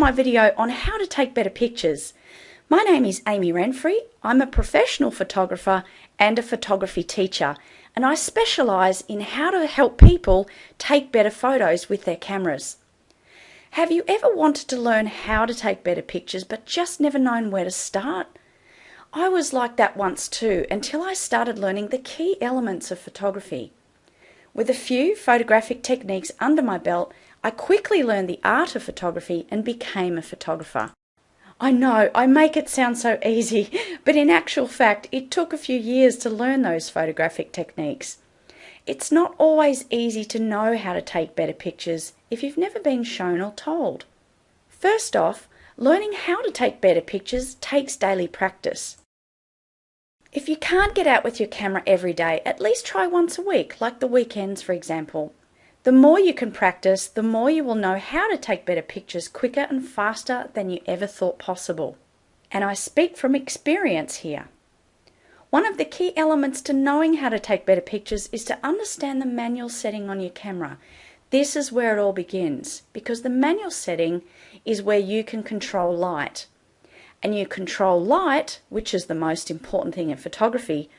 my video on how to take better pictures. My name is Amy Renfrey. I'm a professional photographer and a photography teacher, and I specialise in how to help people take better photos with their cameras. Have you ever wanted to learn how to take better pictures but just never known where to start? I was like that once too, until I started learning the key elements of photography. With a few photographic techniques under my belt, I quickly learned the art of photography and became a photographer. I know, I make it sound so easy, but in actual fact, it took a few years to learn those photographic techniques. It's not always easy to know how to take better pictures if you've never been shown or told. First off, learning how to take better pictures takes daily practice. If you can't get out with your camera every day, at least try once a week, like the weekends for example. The more you can practice, the more you will know how to take better pictures quicker and faster than you ever thought possible. And I speak from experience here. One of the key elements to knowing how to take better pictures is to understand the manual setting on your camera. This is where it all begins, because the manual setting is where you can control light. And you control light, which is the most important thing in photography,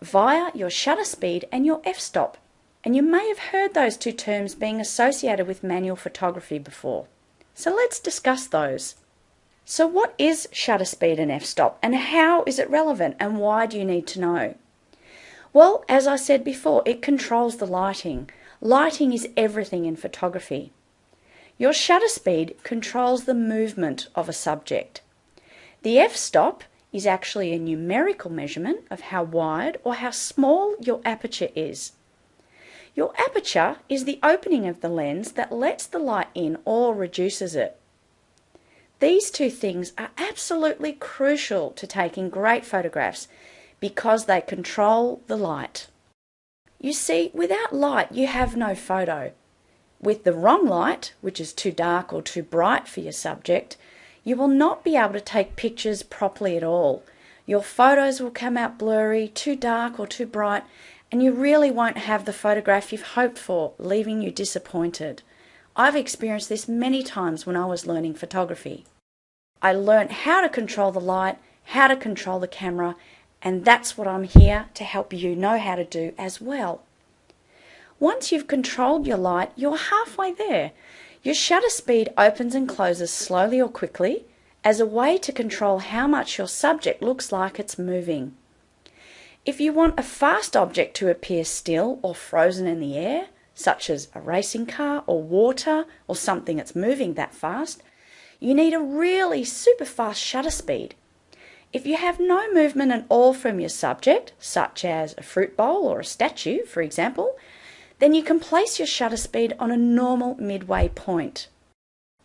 via your shutter speed and your f-stop. And you may have heard those two terms being associated with manual photography before. So let's discuss those. So what is shutter speed and f-stop, and how is it relevant, and why do you need to know? Well, as I said before, it controls the lighting. Lighting is everything in photography. Your shutter speed controls the movement of a subject. The f-stop is actually a numerical measurement of how wide or how small your aperture is. Your aperture is the opening of the lens that lets the light in or reduces it. These two things are absolutely crucial to taking great photographs because they control the light. You see, without light you have no photo. With the wrong light, which is too dark or too bright for your subject, you will not be able to take pictures properly at all. Your photos will come out blurry, too dark or too bright, and you really won't have the photograph you've hoped for, leaving you disappointed. I've experienced this many times when I was learning photography. I learned how to control the light, how to control the camera, and that's what I'm here to help you know how to do as well. Once you've controlled your light, you're halfway there. Your shutter speed opens and closes slowly or quickly as a way to control how much your subject looks like it's moving. If you want a fast object to appear still or frozen in the air, such as a racing car or water or something that's moving that fast, you need a really super fast shutter speed. If you have no movement at all from your subject, such as a fruit bowl or a statue, for example, then you can place your shutter speed on a normal midway point.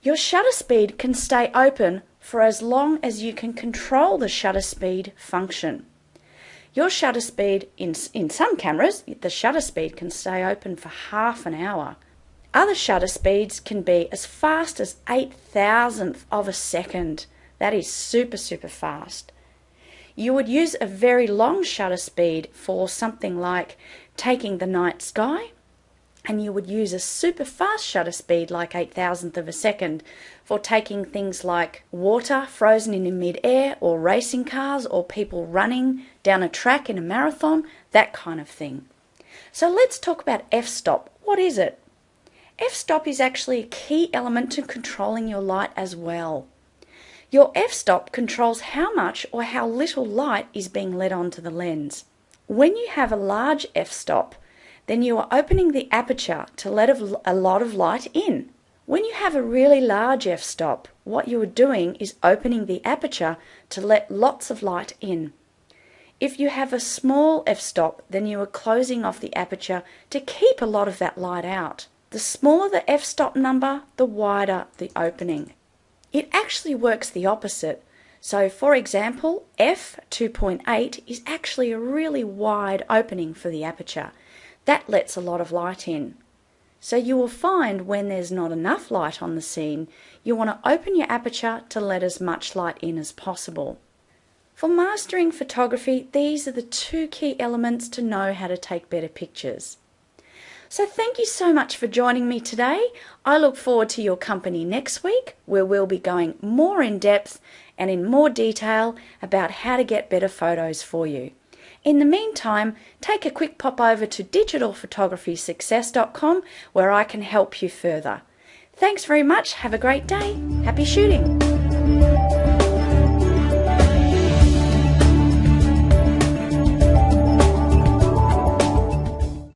Your shutter speed can stay open for as long as you can control the shutter speed function. Your shutter speed, in some cameras, the shutter speed can stay open for half an hour. Other shutter speeds can be as fast as 8,000th of a second. That is super fast. You would use a very long shutter speed for something like taking the night sky, and you would use a super fast shutter speed like 8,000th of a second for taking things like water frozen in mid-air, or racing cars, or people running down a track in a marathon, that kind of thing. So let's talk about f-stop. What is it? F-stop is actually a key element to controlling your light as well. Your f-stop controls how much or how little light is being let onto the lens. When you have a large f-stop, then you are opening the aperture to let a lot of light in. When you have a really large f-stop, what you are doing is opening the aperture to let lots of light in. If you have a small f-stop, then you are closing off the aperture to keep a lot of that light out. The smaller the f-stop number, the wider the opening. It actually works the opposite. So for example, f2.8 is actually a really wide opening for the aperture. That lets a lot of light in. So you will find when there's not enough light on the scene, you want to open your aperture to let as much light in as possible. For mastering photography, these are the two key elements to know how to take better pictures. So thank you so much for joining me today. I look forward to your company next week, where we'll be going more in depth and in more detail about how to get better photos for you. In the meantime, take a quick pop over to digitalphotographysuccess.com where I can help you further. Thanks very much. Have a great day. Happy shooting.